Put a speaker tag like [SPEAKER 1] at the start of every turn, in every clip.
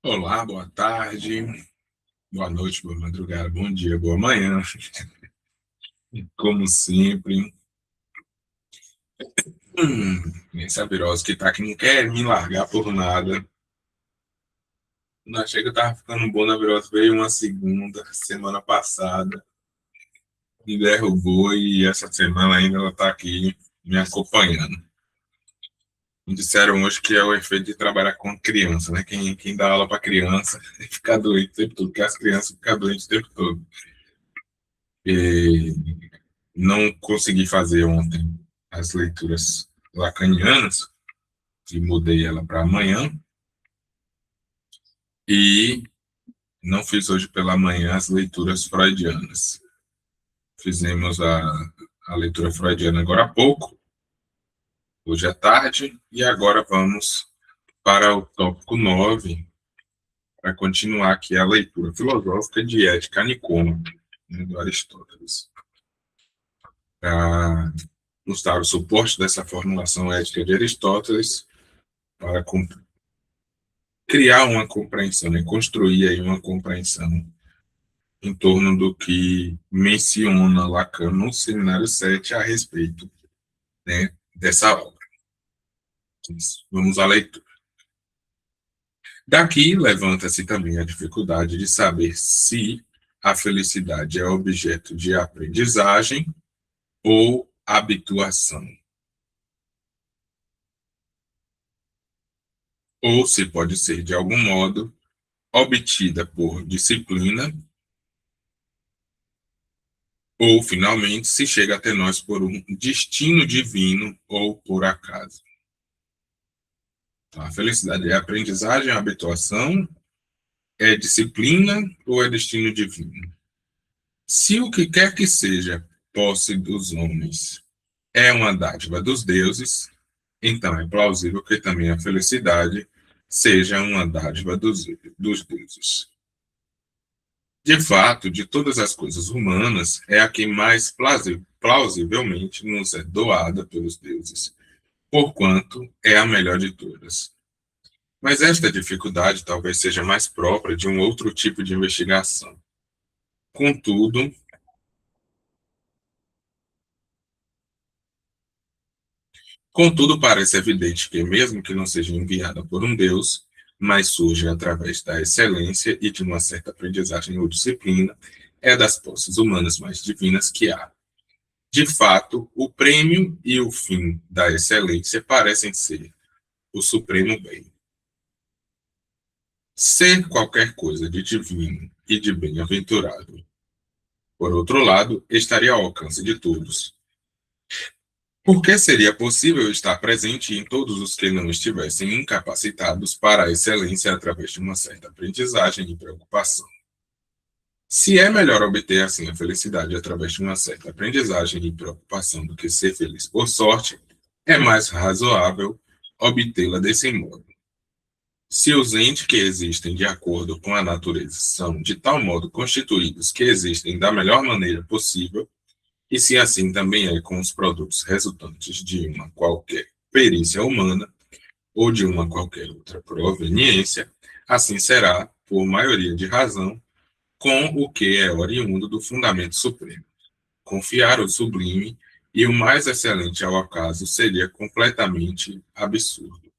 [SPEAKER 1] Olá, boa tarde, boa noite, boa madrugada, bom dia, boa manhã. Como sempre, essa virose que tá que não quer me largar por nada. Não achei que eu tava ficando bom na virose, veio uma segunda, semana passada, me derrubou e essa semana ainda ela tá aqui me acompanhando. Me disseram hoje que é o efeito de trabalhar com criança, né? Quem dá aula para criança fica doente o tempo todo, porque as crianças ficam doentes o tempo todo. E não consegui fazer ontem as leituras lacanianas, e mudei ela para amanhã, e não fiz hoje pela manhã as leituras freudianas. Fizemos a leitura freudiana agora há pouco, hoje à tarde, e agora vamos para o tópico 9 para continuar aqui a leitura filosófica de Ética Nicômaco, né, do Aristóteles. Para nos dar o suporte dessa formulação ética de Aristóteles, para criar uma compreensão, né? Construir aí uma compreensão em torno do que menciona Lacan no Seminário 7 a respeito, né, dessa obra. Vamos à leitura. Daqui levanta-se também a dificuldade de saber se a felicidade é objeto de aprendizagem ou habituação, ou se pode ser, de algum modo, obtida por disciplina, ou, finalmente, se chega até nós por um destino divino ou por acaso. Então, a felicidade é aprendizagem, habituação, é disciplina ou é destino divino? Se o que quer que seja posse dos homens é uma dádiva dos deuses, então é plausível que também a felicidade seja uma dádiva dos deuses. De fato, de todas as coisas humanas, é a que mais plausivelmente nos é doada pelos deuses, porquanto é a melhor de todas. Mas esta dificuldade talvez seja mais própria de um outro tipo de investigação. Contudo, contudo, parece evidente que, mesmo que não seja enviada por um Deus, mas surge através da excelência e de uma certa aprendizagem ou disciplina, é das posses humanas mais divinas que há. De fato, o prêmio e o fim da excelência parecem ser o supremo bem. Ser qualquer coisa de divino e de bem-aventurado, por outro lado, estaria ao alcance de todos, porque seria possível estar presente em todos os que não estivessem incapacitados para a excelência através de uma certa aprendizagem e preocupação. Se é melhor obter assim a felicidade através de uma certa aprendizagem e preocupação do que ser feliz por sorte, é mais razoável obtê-la desse modo. Se os entes que existem de acordo com a natureza são de tal modo constituídos que existem da melhor maneira possível, e se assim também é com os produtos resultantes de uma qualquer perícia humana ou de uma qualquer outra proveniência, assim será, por maioria de razão, com o que é oriundo do fundamento supremo. Confiar o sublime e o mais excelente ao acaso seria completamente absurdo.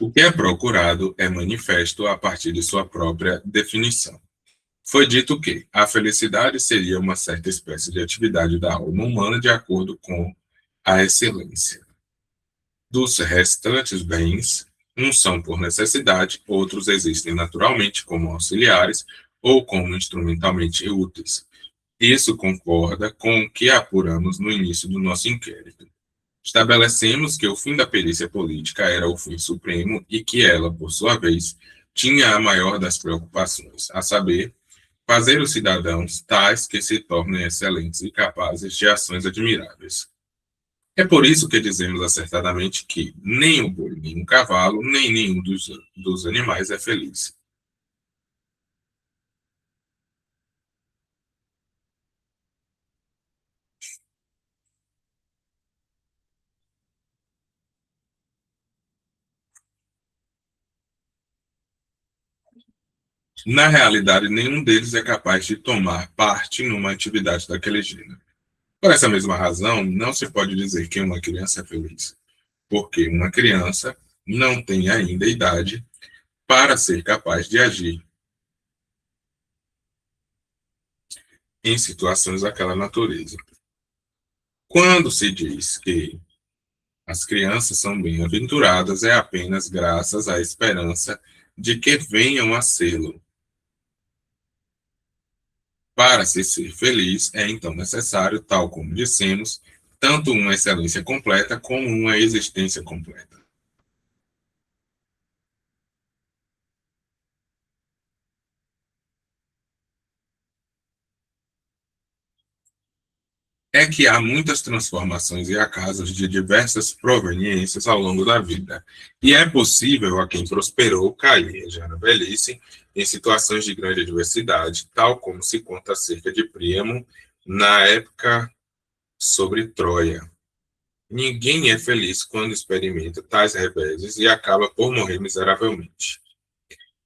[SPEAKER 1] O que é procurado é manifesto a partir de sua própria definição. Foi dito que a felicidade seria uma certa espécie de atividade da alma humana de acordo com a excelência. Dos restantes bens, uns são por necessidade, outros existem naturalmente como auxiliares ou como instrumentalmente úteis. Isso concorda com o que apuramos no início do nosso inquérito. Estabelecemos que o fim da perícia política era o fim supremo e que ela, por sua vez, tinha a maior das preocupações, a saber, fazer os cidadãos tais que se tornem excelentes e capazes de ações admiráveis. É por isso que dizemos acertadamente que nem o boi, nem o cavalo, nem nenhum dos animais é feliz. Na realidade, nenhum deles é capaz de tomar parte numa atividade daquele gênero. Por essa mesma razão, não se pode dizer que uma criança é feliz, porque uma criança não tem ainda idade para ser capaz de agir em situações daquela natureza. Quando se diz que as crianças são bem-aventuradas, é apenas graças à esperança de que venham a sê-lo. Para se ser feliz, é então necessário, tal como dissemos, tanto uma excelência completa como uma existência completa. É que há muitas transformações e acasos de diversas proveniências ao longo da vida, e é possível a quem prosperou cair já na velhice em situações de grande adversidade, tal como se conta acerca de Príamo na época sobre Troia. Ninguém é feliz quando experimenta tais reveses e acaba por morrer miseravelmente.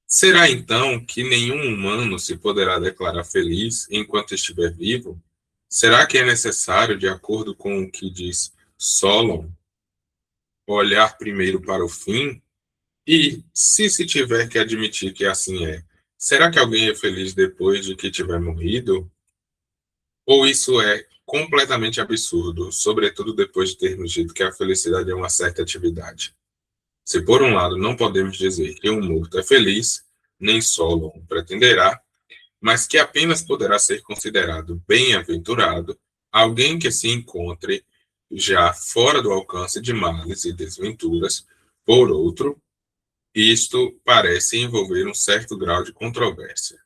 [SPEAKER 1] Será então que nenhum humano se poderá declarar feliz enquanto estiver vivo? Será que é necessário, de acordo com o que diz Solon, olhar primeiro para o fim? E, se tiver que admitir que assim é, será que alguém é feliz depois de que tiver morrido? Ou isso é completamente absurdo, sobretudo depois de termos dito que a felicidade é uma certa atividade? Se por um lado não podemos dizer que um morto é feliz, nem Solon pretenderá, mas que apenas poderá ser considerado bem-aventurado alguém que se encontre já fora do alcance de males e desventuras. Por outro, isto parece envolver um certo grau de controvérsia.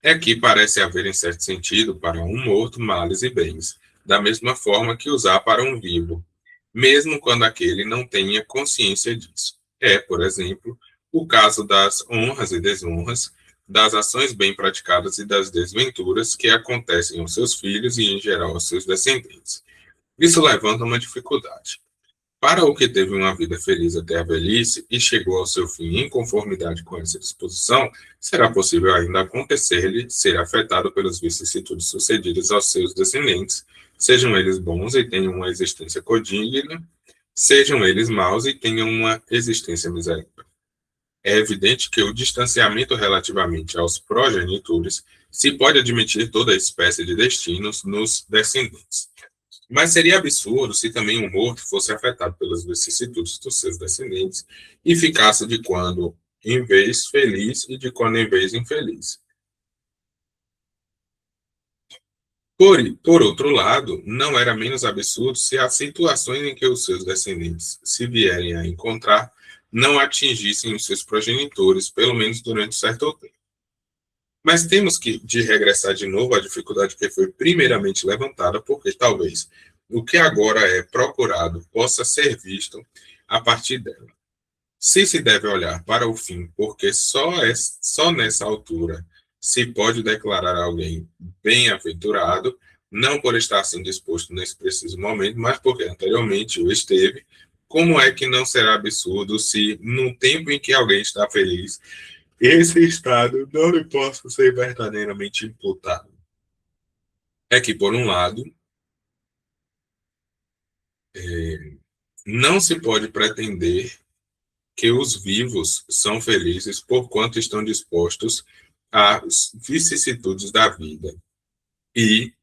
[SPEAKER 1] É que parece haver, em certo sentido, para um morto males e bens, da mesma forma que usar para um vivo, mesmo quando aquele não tenha consciência disso. É, por exemplo, o caso das honras e desonras, das ações bem praticadas e das desventuras que acontecem aos seus filhos e, em geral, aos seus descendentes. Isso levanta uma dificuldade. Para o que teve uma vida feliz até a velhice e chegou ao seu fim em conformidade com essa disposição, será possível ainda acontecer-lhe ser afetado pelas vicissitudes sucedidas aos seus descendentes, sejam eles bons e tenham uma existência codigna, sejam eles maus e tenham uma existência miserável. É evidente que o distanciamento relativamente aos progenitores se pode admitir toda espécie de destinos nos descendentes. Mas seria absurdo se também um morto fosse afetado pelas vicissitudes dos seus descendentes e ficasse de quando em vez feliz e de quando em vez infeliz. Por outro lado, não era menos absurdo se as situações em que os seus descendentes se vierem a encontrar não atingissem os seus progenitores, pelo menos durante certo tempo. Mas temos que de regressar de novo à dificuldade que foi primeiramente levantada, porque talvez o que agora é procurado possa ser visto a partir dela. Se deve olhar para o fim, porque só nessa altura se pode declarar alguém bem-aventurado, não por estar assim disposto nesse preciso momento, mas porque anteriormente o esteve, como é que não será absurdo se, no tempo em que alguém está feliz, esse estado não lhe possa ser verdadeiramente imputado? É que, por um lado, não se pode pretender que os vivos são felizes porquanto estão dispostos às vicissitudes da vida. E,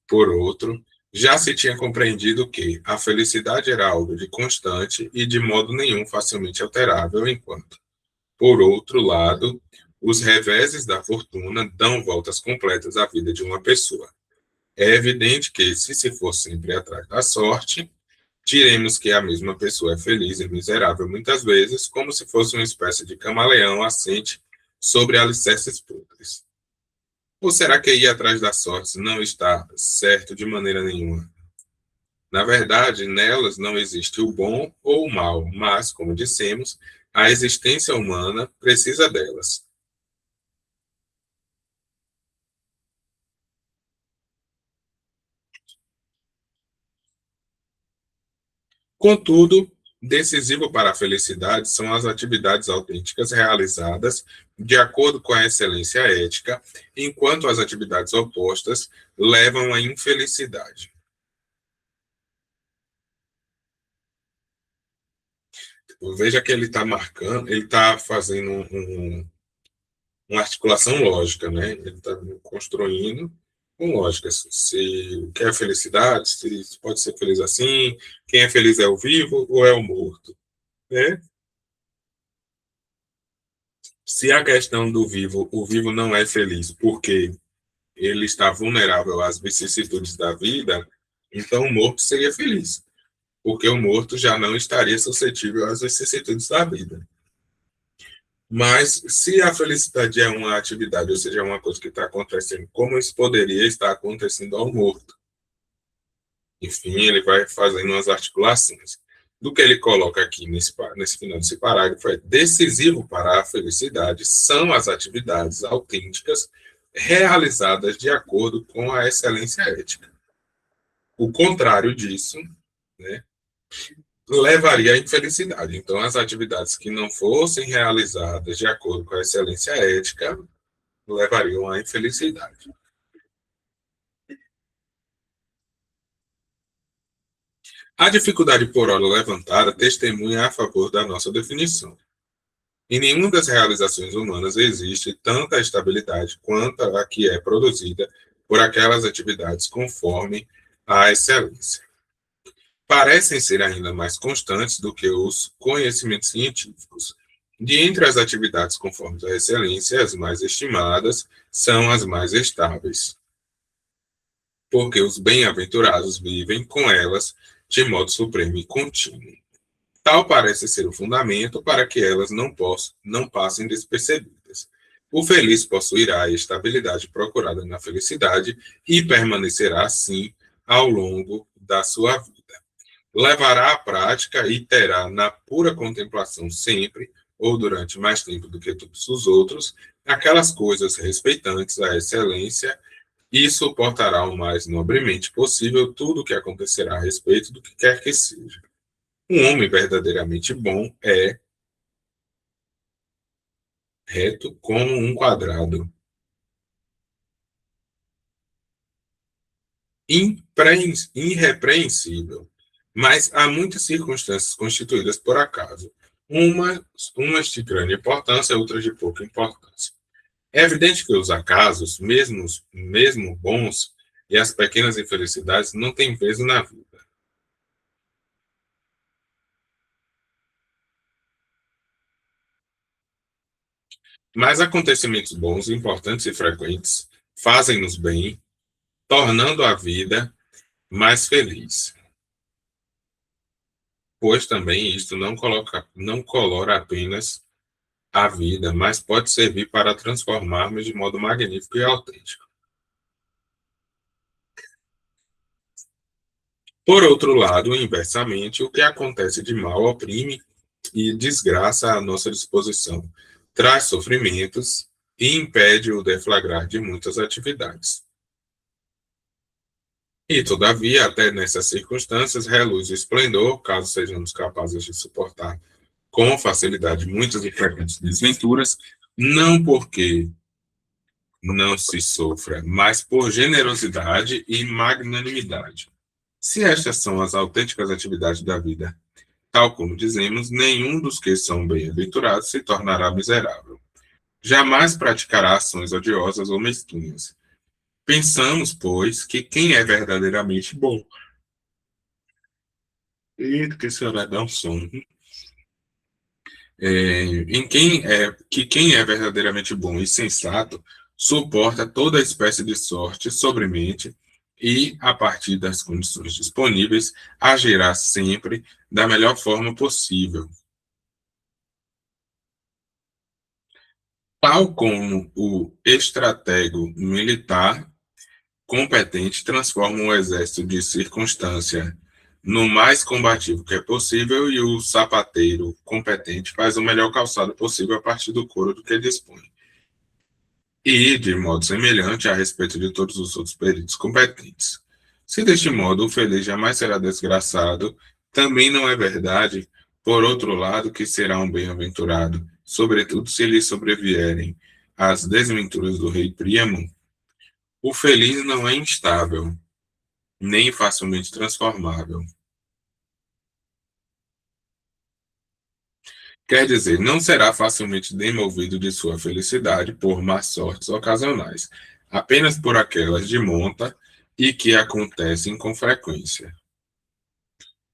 [SPEAKER 1] por outro, já se tinha compreendido que a felicidade era algo de constante e de modo nenhum facilmente alterável, enquanto, por outro lado, os reveses da fortuna dão voltas completas à vida de uma pessoa. É evidente que, se for sempre atrás da sorte, diremos que a mesma pessoa é feliz e miserável muitas vezes, como se fosse uma espécie de camaleão assente sobre alicerces podres. Ou será que ir atrás da sorte não está certo de maneira nenhuma? Na verdade, nelas não existe o bom ou o mal, mas, como dissemos, a existência humana precisa delas. Contudo, Decisivo para a felicidade são as atividades autênticas realizadas de acordo com a excelência ética, enquanto as atividades opostas levam à infelicidade. Veja que ele está marcando, ele está fazendo uma articulação lógica, né? Ele está construindo com lógica. Se o que é felicidade, se pode ser feliz assim, quem é feliz é o vivo ou é o morto, né? Se a questão do vivo, o vivo não é feliz porque ele está vulnerável às vicissitudes da vida, então o morto seria feliz, porque o morto já não estaria suscetível às vicissitudes da vida. Mas se a felicidade é uma atividade, ou seja, é uma coisa que está acontecendo, como isso poderia estar acontecendo ao morto? Enfim, ele vai fazendo umas articulações. Do que ele coloca aqui nesse final desse parágrafo é decisivo para a felicidade são as atividades autênticas realizadas de acordo com a excelência ética. O contrário disso, né, levaria à infelicidade. Então, as atividades que não fossem realizadas de acordo com a excelência ética levariam à infelicidade. A dificuldade por ora levantada testemunha a favor da nossa definição. Em nenhuma das realizações humanas existe tanta estabilidade quanto a que é produzida por aquelas atividades conforme a excelência. Parecem ser ainda mais constantes do que os conhecimentos científicos. De entre as atividades conforme a excelência, as mais estimadas são as mais estáveis, porque os bem-aventurados vivem com elas de modo supremo e contínuo. Tal parece ser o fundamento para que elas não passem despercebidas. O feliz possuirá a estabilidade procurada na felicidade e permanecerá assim ao longo da sua vida. Levará à prática e terá na pura contemplação sempre, ou durante mais tempo do que todos os outros, aquelas coisas respeitantes à excelência e suportará o mais nobremente possível tudo o que acontecerá a respeito do que quer que seja. Um homem verdadeiramente bom é reto como um quadrado, irrepreensível, mas há muitas circunstâncias constituídas por acaso, umas de grande importância, outras de pouca importância. É evidente que os acasos, mesmo bons, e as pequenas infelicidades não têm peso na vida. Mas acontecimentos bons, importantes e frequentes fazem-nos bem, tornando a vida mais feliz. Pois também isto não colora apenas a vida, mas pode servir para transformarmos de modo magnífico e autêntico. Por outro lado, inversamente, o que acontece de mal oprime e desgraça a nossa disposição, traz sofrimentos e impede o deflagrar de muitas atividades. E, todavia, até nessas circunstâncias, reluz o esplendor, caso sejamos capazes de suportar com facilidade muitas e frequentes desventuras, não porque não se sofra, mas por generosidade e magnanimidade. Se estas são as autênticas atividades da vida, tal como dizemos, nenhum dos que são bem-aventurados se tornará miserável. Jamais praticará ações odiosas ou mesquinhas. Pensamos, pois, que quem é verdadeiramente bom. Eita, que isso vai dar um sono. Quem é verdadeiramente bom e sensato suporta toda espécie de sorte sobremente e, a partir das condições disponíveis, agirá sempre da melhor forma possível. Tal como o estratego militar competente transforma um exército de circunstância no mais combativo que é possível e o sapateiro competente faz o melhor calçado possível a partir do couro do que dispõe. E, de modo semelhante, a respeito de todos os outros peritos competentes. Se deste modo o feliz jamais será desgraçado, também não é verdade Por outro lado, que será um bem-aventurado, sobretudo se lhe sobrevierem as desventuras do rei Príamo, o feliz não é instável, nem facilmente transformável. Quer dizer, não será facilmente demovido de sua felicidade por más sortes ocasionais, apenas por aquelas de monta e que acontecem com frequência.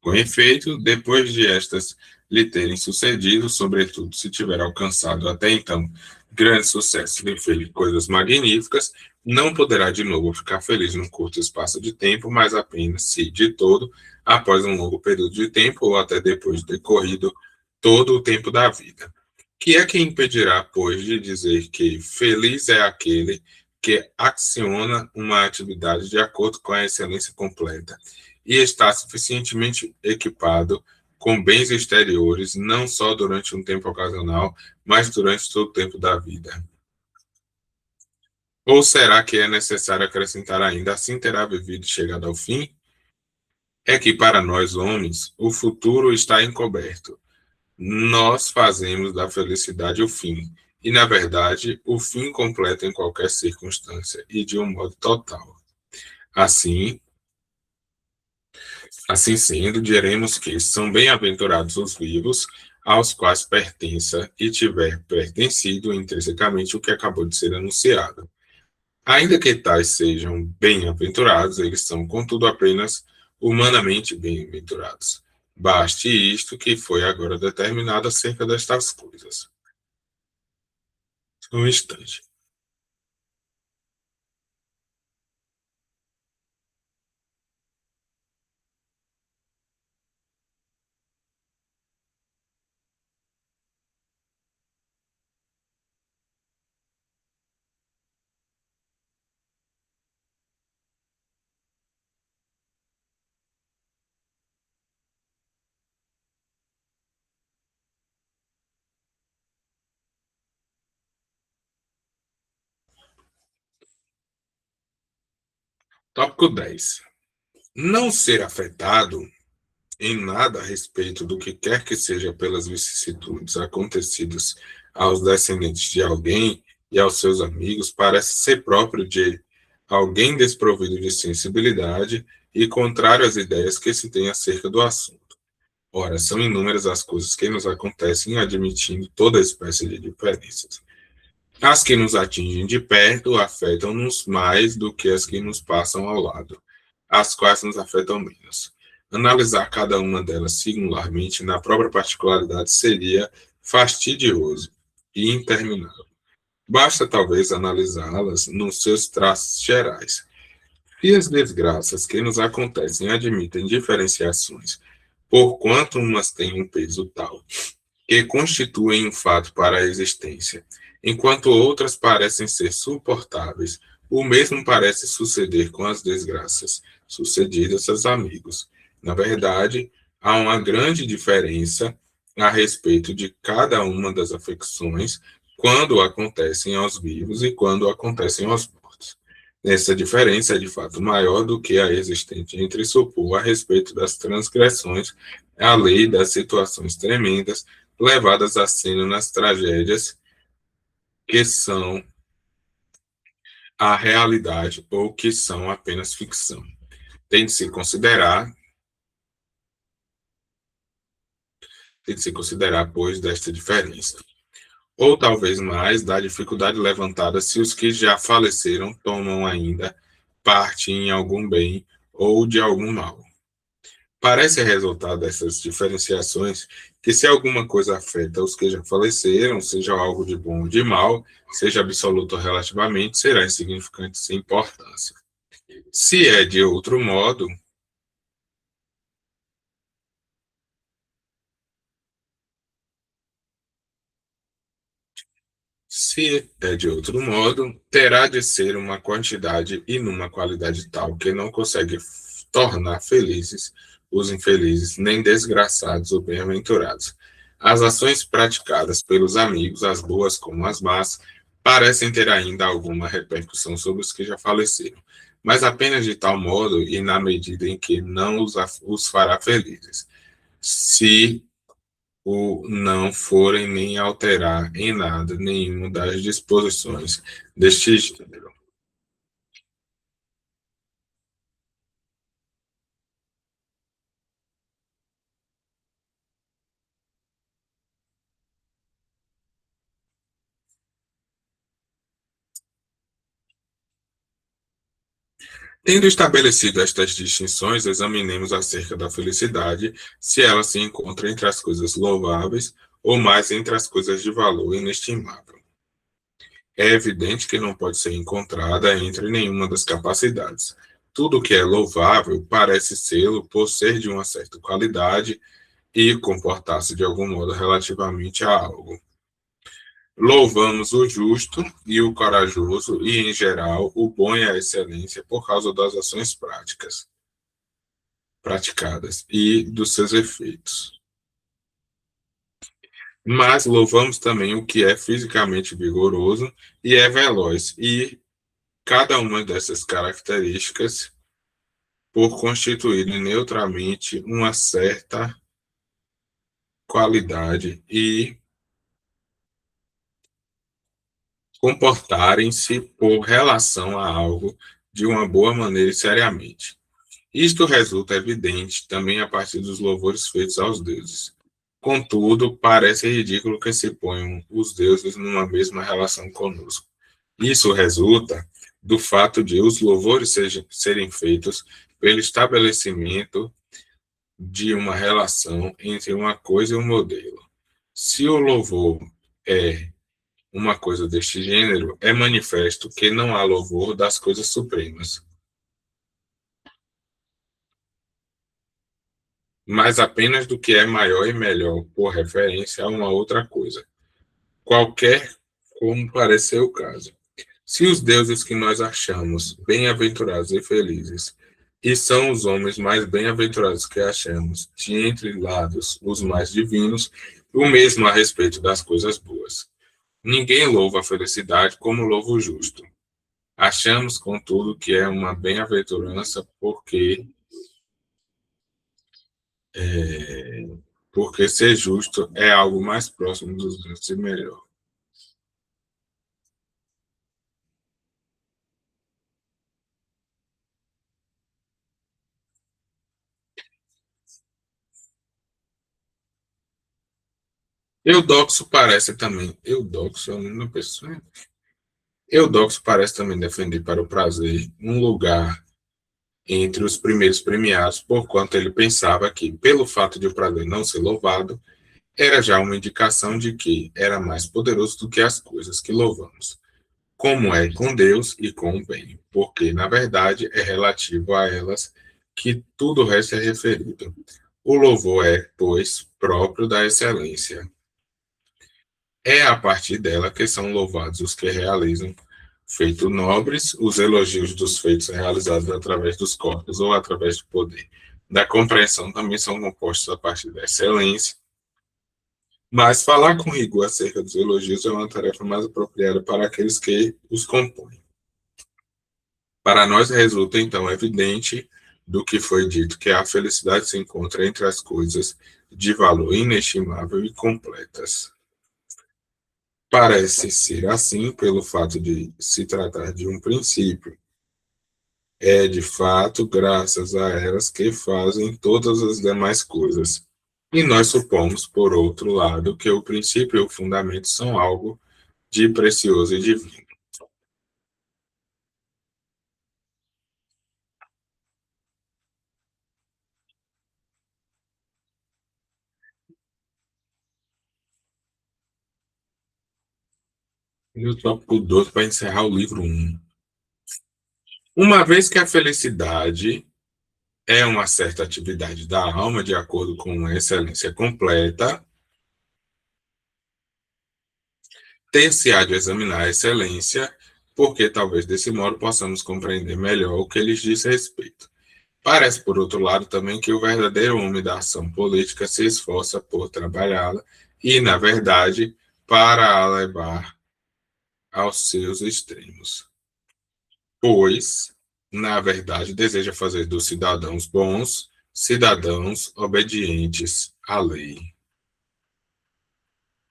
[SPEAKER 1] Com efeito, depois de estas lhe terem sucedido, sobretudo se tiver alcançado até então grande sucesso e feito coisas magníficas, não poderá de novo ficar feliz num curto espaço de tempo, mas apenas se, de todo, após um longo período de tempo ou até depois de decorrido todo o tempo da vida. Que é que impedirá, pois, de dizer que feliz é aquele que acciona uma atividade de acordo com a excelência completa e está suficientemente equipado com bens exteriores, não só durante um tempo ocasional, mas durante todo o tempo da vida? Ou será que é necessário acrescentar ainda, assim terá vivido e chegado ao fim? É que para nós homens, o futuro está encoberto. Nós fazemos da felicidade o fim, e na verdade, o fim completo em qualquer circunstância e de um modo total. Assim, assim sendo, diremos que são bem-aventurados os vivos, aos quais pertença e tiver pertencido intrinsecamente o que acabou de ser anunciado. Ainda que tais sejam bem-aventurados, eles são, contudo, apenas humanamente bem-aventurados. Baste isto que foi agora determinado acerca destas coisas. Um instante. Tópico 10. Não ser afetado em nada a respeito do que quer que seja pelas vicissitudes acontecidas aos descendentes de alguém e aos seus amigos parece ser próprio de alguém desprovido de sensibilidade e contrário às ideias que se tem acerca do assunto. Ora, são inúmeras as coisas que nos acontecem, admitindo toda espécie de diferenças. As que nos atingem de perto afetam-nos mais do que as que nos passam ao lado, as quais nos afetam menos. Analisar cada uma delas singularmente na própria particularidade seria fastidioso e interminável. Basta talvez analisá-las nos seus traços gerais. E as desgraças que nos acontecem admitem diferenciações, porquanto umas têm um peso tal que constituem um fato para a existência, enquanto outras parecem ser suportáveis. O mesmo parece suceder com as desgraças sucedidas aos amigos. Na verdade, há uma grande diferença a respeito de cada uma das afecções quando acontecem aos vivos e quando acontecem aos mortos. Essa diferença é de fato maior do que a existente entre supor a respeito das transgressões, a lei das situações tremendas levadas à cena nas tragédias que são a realidade ou que são apenas ficção. Tem de se considerar, tem de se considerar, pois, desta diferença. Ou talvez mais da dificuldade levantada se os que já faleceram tomam ainda parte em algum bem ou de algum mal. Parece resultado dessas diferenciações que se alguma coisa afeta os que já faleceram, seja algo de bom ou de mal, seja absoluto ou relativamente, será insignificante sem importância. Se é de outro modo, se é de outro modo, terá de ser uma quantidade e numa qualidade tal que não consegue tornar felizes os infelizes, nem desgraçados ou bem-aventurados. As ações praticadas pelos amigos, as boas como as más, parecem ter ainda alguma repercussão sobre os que já faleceram, mas apenas de tal modo e na medida em que não os fará felizes. Se ou não forem nem alterar em nada nenhuma das disposições deste gênero. Tendo estabelecido estas distinções, examinemos acerca da felicidade, se ela se encontra entre as coisas louváveis ou mais entre as coisas de valor inestimável. É evidente que não pode ser encontrada entre nenhuma das capacidades. Tudo que é louvável parece sê-lo por ser de uma certa qualidade e comportar-se de algum modo relativamente a algo. Louvamos o justo e o corajoso e, em geral, o bom e a excelência por causa das ações praticadas e dos seus efeitos. Mas louvamos também o que é fisicamente vigoroso e é veloz, e cada uma dessas características por constituírem neutralmente uma certa qualidade e comportarem-se por relação a algo de uma boa maneira e seriamente. Isto resulta evidente também a partir dos louvores feitos aos deuses. Contudo, parece ridículo que se ponham os deuses numa mesma relação conosco. Isso resulta do fato de os louvores serem feitos pelo estabelecimento de uma relação entre uma coisa e um modelo. Se o louvor é uma coisa deste gênero, é manifesto que não há louvor das coisas supremas, mas apenas do que é maior e melhor, por referência a uma outra coisa, qualquer como parecer o caso. Se os deuses que nós achamos bem-aventurados e felizes, e são os homens mais bem-aventurados que achamos, de entre lados os mais divinos, o mesmo a respeito das coisas boas. Ninguém louva a felicidade como louva o justo. Achamos, contudo, que é uma bem-aventurança porque ser justo é algo mais próximo dos deuses e melhor. Eudoxo é o nome da pessoa. Eudoxo parece também defender para o prazer um lugar entre os primeiros premiados, porquanto ele pensava que, pelo fato de o prazer não ser louvado, era já uma indicação de que era mais poderoso do que as coisas que louvamos, como é com Deus e com o bem, porque, na verdade, é relativo a elas que tudo o resto é referido. O louvor é, pois, próprio da excelência. É a partir dela que são louvados os que realizam feitos nobres, os elogios dos feitos realizados através dos corpos ou através do poder. Da compreensão também são compostos a partir da excelência, mas falar com rigor acerca dos elogios é uma tarefa mais apropriada para aqueles que os compõem. Para nós resulta, então, evidente do que foi dito que a felicidade se encontra entre as coisas de valor inestimável e completas. Parece ser assim pelo fato de se tratar de um princípio. É, de fato, graças a elas que fazem todas as demais coisas. E nós supomos, por outro lado, que o princípio e o fundamento são algo de precioso e divino. E o tópico 2 para encerrar o livro 1. Uma vez que a felicidade é uma certa atividade da alma, de acordo com uma excelência completa, ter-se-á de examinar a excelência, porque talvez desse modo possamos compreender melhor o que lhes diz respeito. Parece, por outro lado, também que o verdadeiro homem da ação política se esforça por trabalhá-la e, na verdade, para a levar aos seus extremos. Pois, na verdade, deseja fazer dos cidadãos bons cidadãos obedientes à lei.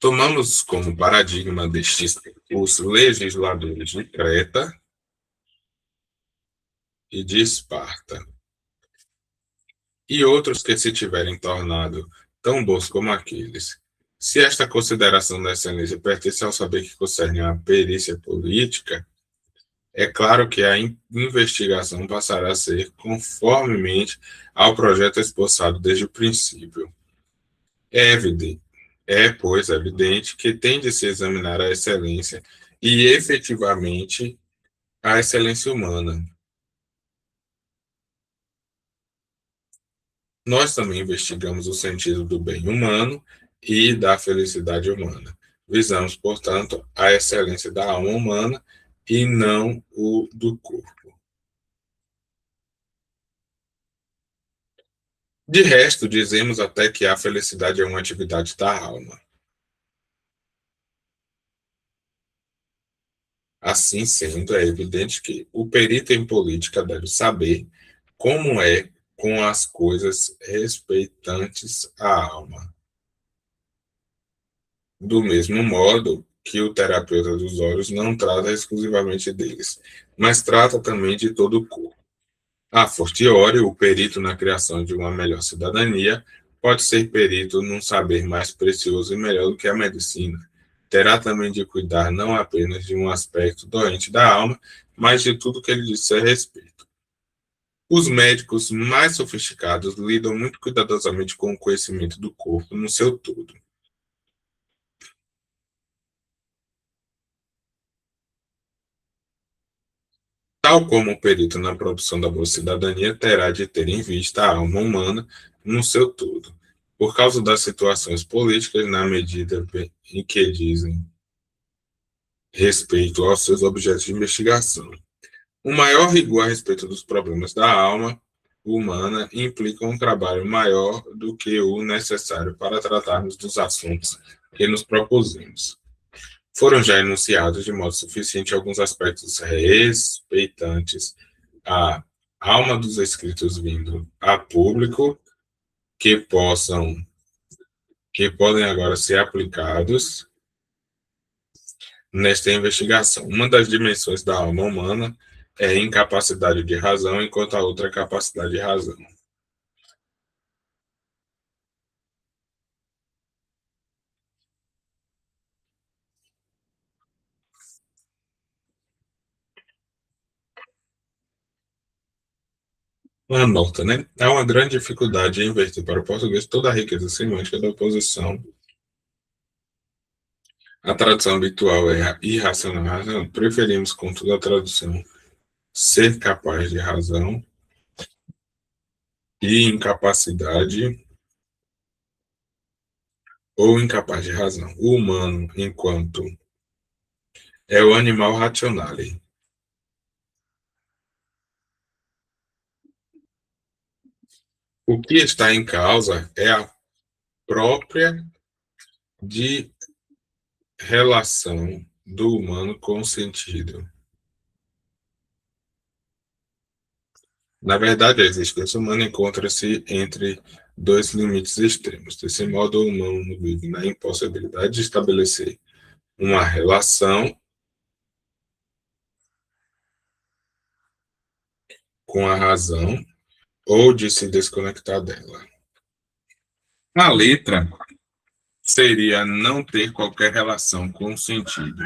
[SPEAKER 1] Tomamos como paradigma destes os legisladores de Creta e de Esparta, e outros que se tiverem tornado tão bons como aqueles. Se esta consideração da excelência pertence ao saber que concerne a perícia política, é claro que a investigação passará a ser conformemente ao projeto esboçado desde o princípio. É evidente, pois, evidente que tem de se examinar a excelência e efetivamente a excelência humana. Nós também investigamos o sentido do bem humano e da felicidade humana. Visamos, portanto, a excelência da alma humana e não o do corpo. De resto, dizemos até que a felicidade é uma atividade da alma. Assim sendo, é evidente que o perito em política deve saber como é com as coisas respeitantes à alma. Do mesmo modo que o terapeuta dos olhos não trata exclusivamente deles, mas trata também de todo o corpo. A fortiori, o perito na criação de uma melhor cidadania pode ser perito num saber mais precioso e melhor do que a medicina. Terá também de cuidar não apenas de um aspecto doente da alma, mas de tudo que ele disser a respeito. Os médicos mais sofisticados lidam muito cuidadosamente com o conhecimento do corpo no seu todo. Tal como o perito na produção da boa cidadania terá de ter em vista a alma humana no seu todo, por causa das situações políticas, na medida em que dizem respeito aos seus objetos de investigação. O maior rigor a respeito dos problemas da alma humana implica um trabalho maior do que o necessário para tratarmos dos assuntos que nos propusemos. Foram já enunciados de modo suficiente alguns aspectos respeitantes à alma dos escritos vindo a público que que podem agora ser aplicados nesta investigação. Uma das dimensões da alma humana é a incapacidade de razão, enquanto a outra é a capacidade de razão. Uma nota, né? Há uma grande dificuldade em inverter para o português toda a riqueza semântica da oposição. A tradução habitual é irracional razão. Preferimos, contudo, a tradução ser capaz de razão e incapacidade ou incapaz de razão. O humano, enquanto é o animal rationale. O que está em causa é a própria de relação do humano com o sentido. Na verdade, a existência humana encontra-se entre dois limites extremos. Desse modo, o humano vive na impossibilidade de estabelecer uma relação com a razão ou de se desconectar dela. A letra seria não ter qualquer relação com o sentido.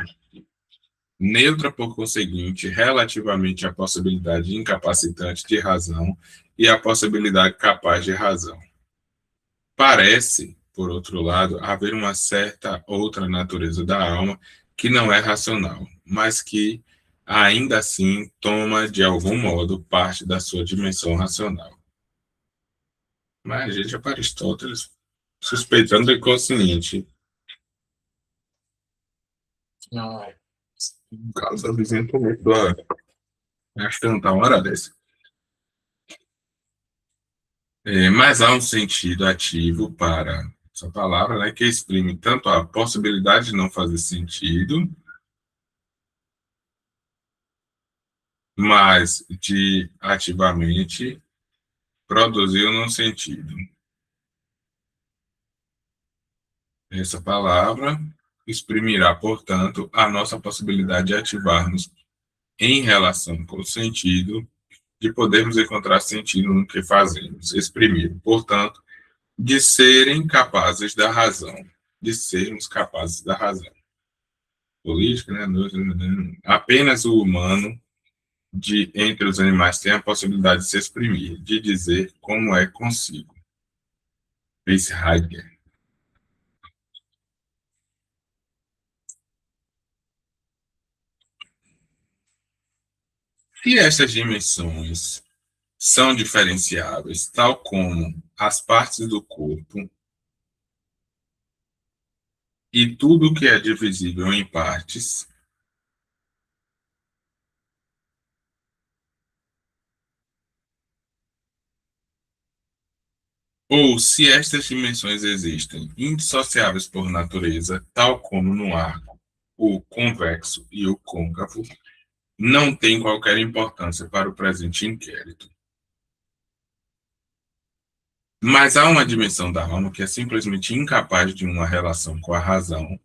[SPEAKER 1] Neutra, por conseguinte, relativamente à possibilidade incapacitante de razão e à possibilidade capaz de razão. Parece, por outro lado, haver uma certa outra natureza da alma que não é racional, mas que, ainda assim, toma, de algum modo, parte da sua dimensão racional. Mas a gente é para Aristóteles, suspeitando do inconsciente. Não, no caso da vizinha política acho que não está uma hora dessa. Mas há um sentido ativo para essa palavra, né, que exprime tanto a possibilidade de não fazer sentido, mas de ativamente produzir um sentido. Essa palavra exprimirá, portanto, a nossa possibilidade de ativar-nos em relação com o sentido, de podermos encontrar sentido no que fazemos. Exprimir, portanto, de serem capazes da razão, de sermos capazes da razão. Política, né? Apenas o humano, de entre os animais, tem a possibilidade de se exprimir, de dizer como é consigo. Fritz Heidegger. Se estas dimensões são diferenciáveis, tal como as partes do corpo, e tudo que é divisível em partes, ou se estas dimensões existem indissociáveis por natureza, tal como no arco, o convexo e o côncavo, não tem qualquer importância para o presente inquérito. Mas há uma dimensão da alma que é simplesmente incapaz de uma relação com a razão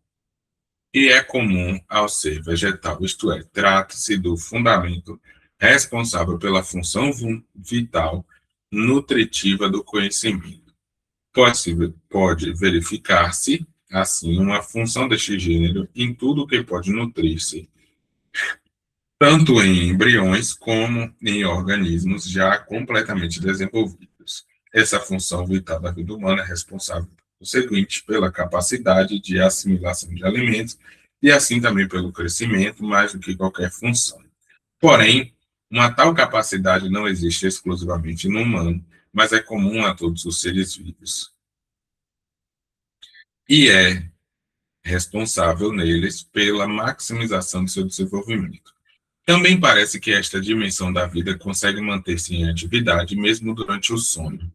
[SPEAKER 1] e é comum ao ser vegetal, isto é, trata-se do fundamento responsável pela função vital nutritiva do conhecimento. Pode verificar-se, assim, uma função deste gênero em tudo que pode nutrir-se, tanto em embriões como em organismos já completamente desenvolvidos. Essa função vital da vida humana é responsável, por seguinte, pela capacidade de assimilação de alimentos e assim também pelo crescimento, mais do que qualquer função. Porém, uma tal capacidade não existe exclusivamente no humano, mas é comum a todos os seres vivos. E é responsável neles pela maximização do seu desenvolvimento. Também parece que esta dimensão da vida consegue manter-se em atividade mesmo durante o sono.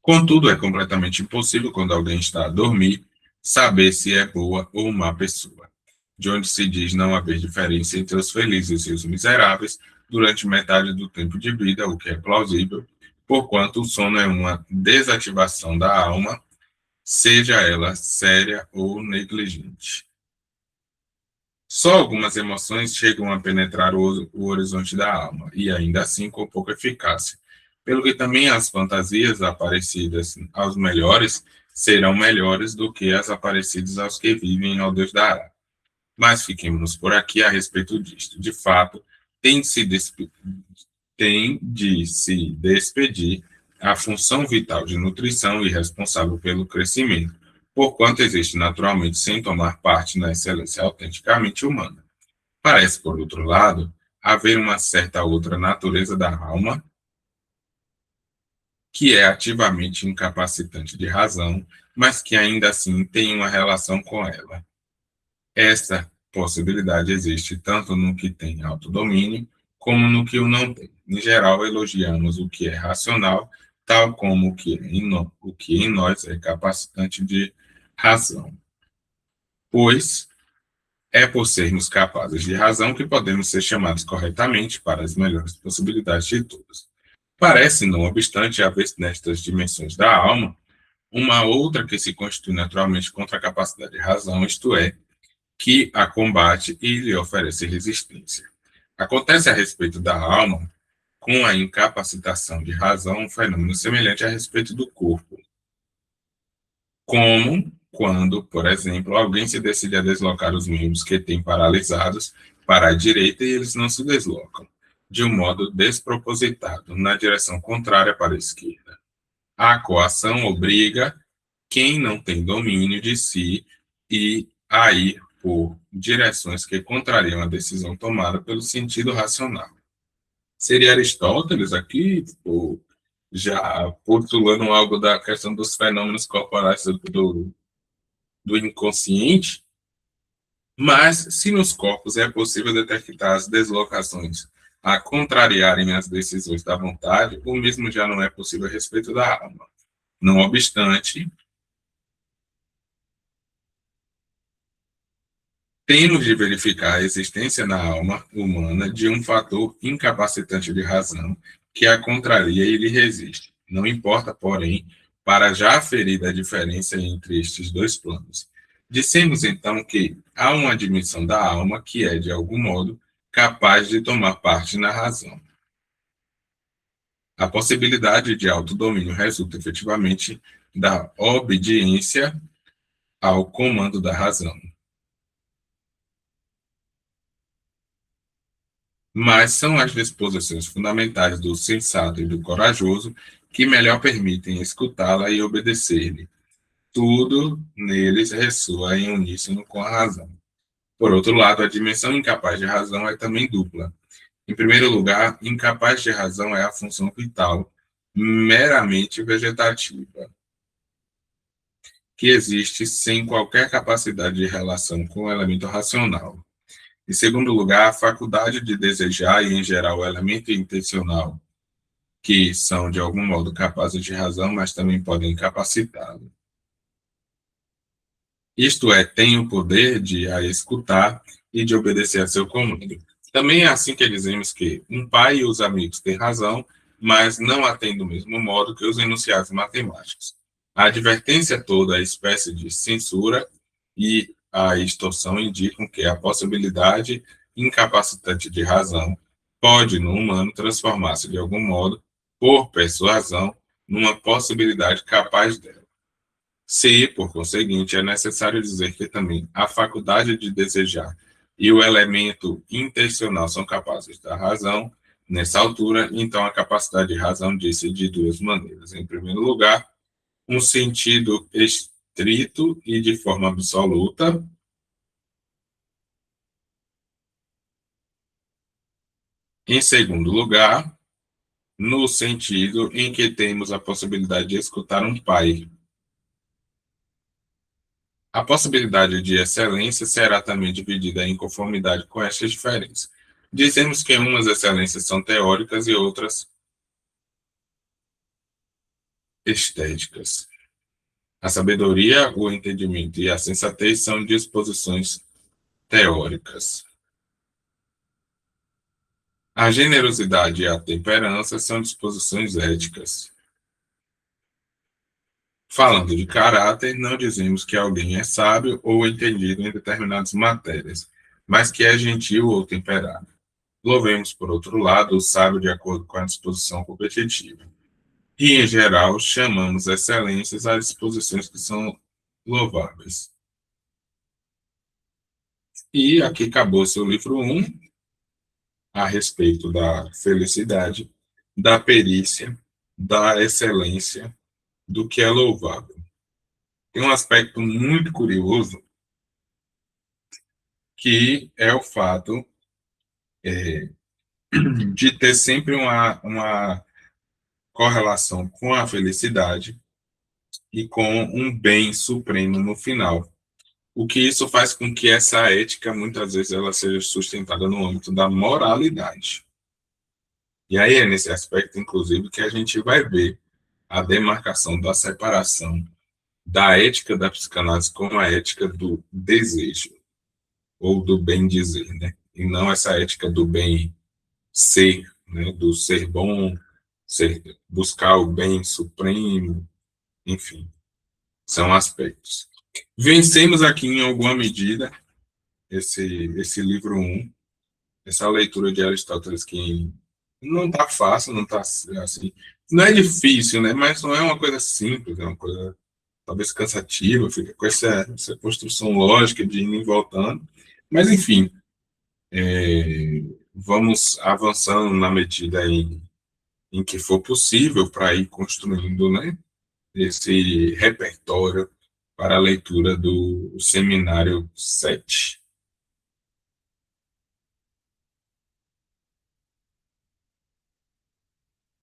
[SPEAKER 1] Contudo, é completamente impossível, quando alguém está a dormir, saber se é boa ou má pessoa, de onde se diz não haver diferença entre os felizes e os miseráveis durante metade do tempo de vida, o que é plausível, porquanto o sono é uma desativação da alma, seja ela séria ou negligente. Só algumas emoções chegam a penetrar o horizonte da alma, e ainda assim com pouca eficácia, pelo que também as fantasias aparecidas aos melhores serão melhores do que as aparecidas aos que vivem ao Deus dará. Mas fiquemos por aqui a respeito disto. De fato, tem de se despedir a função vital de nutrição e responsável pelo crescimento, porquanto existe naturalmente sem tomar parte na excelência autenticamente humana. Parece, por outro lado, haver uma certa outra natureza da alma, que é ativamente incapacitante de razão, mas que ainda assim tem uma relação com ela. Esta possibilidade existe tanto no que tem autodomínio, como no que o não tem. Em geral, elogiamos o que é racional, tal como o que em nós é capacitante de razão. Pois é por sermos capazes de razão que podemos ser chamados corretamente para as melhores possibilidades de todas. Parece, não obstante, haver nestas dimensões da alma uma outra que se constitui naturalmente contra a capacidade de razão, isto é, que a combate e lhe oferece resistência. Acontece a respeito da alma, com a incapacitação de razão, um fenômeno semelhante a respeito do corpo. Como quando, por exemplo, alguém se decide a deslocar os membros que tem paralisados para a direita e eles não se deslocam, de um modo despropositado, na direção contrária para a esquerda. A coação obriga quem não tem domínio de si e a ir por direções que contrariam a decisão tomada pelo sentido racional. Seria Aristóteles aqui, já postulando algo da questão dos fenômenos corporais do inconsciente, mas se nos corpos é possível detectar as deslocações a contrariarem as decisões da vontade, o mesmo já não é possível a respeito da alma. Não obstante, temos de verificar a existência na alma humana de um fator incapacitante de razão que a contraria e lhe resiste. Não importa, porém, para já aferir a diferença entre estes dois planos. Dissemos, então, que há uma dimensão da alma que é, de algum modo, capaz de tomar parte na razão. A possibilidade de autodomínio resulta efetivamente da obediência ao comando da razão. Mas são as disposições fundamentais do sensato e do corajoso que melhor permitem escutá-la e obedecer-lhe. Tudo neles ressoa em uníssono com a razão. Por outro lado, a dimensão incapaz de razão é também dupla. Em primeiro lugar, incapaz de razão é a função vital, meramente vegetativa, que existe sem qualquer capacidade de relação com o elemento racional. Em segundo lugar, a faculdade de desejar e, em geral, o elemento intencional, que são, de algum modo, capazes de razão, mas também podem incapacitá-lo. Isto é, tem o poder de a escutar e de obedecer a seu comando. Também é assim que dizemos que um pai e os amigos têm razão, mas não a têm do mesmo modo que os enunciados matemáticos. A advertência toda é espécie de censura e a extorsão indicam que a possibilidade incapacitante de razão pode, no humano, transformar-se de algum modo, por persuasão, numa possibilidade capaz dela. Se, por conseguinte, é necessário dizer que também a faculdade de desejar e o elemento intencional são capazes da razão, nessa altura, então a capacidade de razão diz-se de duas maneiras. Em primeiro lugar, um sentido estrito e de forma absoluta. Em segundo lugar, no sentido em que temos a possibilidade de escutar um pai. A possibilidade de excelência será também dividida em conformidade com estas diferenças. Dizemos que umas excelências são teóricas e outras estéticas. A sabedoria, o entendimento e a sensatez são disposições teóricas. A generosidade e a temperança são disposições éticas. Falando de caráter, não dizemos que alguém é sábio ou entendido em determinadas matérias, mas que é gentil ou temperado. Louvemos, por outro lado, o sábio de acordo com a disposição competitiva. E, em geral, chamamos excelências às disposições que são louváveis. E aqui acabou-se o livro 1, a respeito da felicidade, da perícia, da excelência, do que é louvável. Tem um aspecto muito curioso, que é o fato de ter sempre uma correlação com a felicidade e com um bem supremo no final. O que isso faz com que essa ética, muitas vezes, ela seja sustentada no âmbito da moralidade. E aí é nesse aspecto, inclusive, que a gente vai ver a demarcação da separação da ética da psicanálise com a ética do desejo, ou do bem dizer, né? E não essa ética do bem ser, né? Do ser bom, buscar o bem supremo, enfim, são aspectos. Vencemos aqui, em alguma medida, esse livro 1, essa leitura de Aristóteles, que não está fácil, não está assim, não é difícil, né? Mas não é uma coisa simples, é uma coisa talvez cansativa, fica com essa construção lógica de indo e voltando. Mas, enfim, vamos avançando na medida em que for possível para ir construindo, né, esse repertório para a leitura do Seminário 7.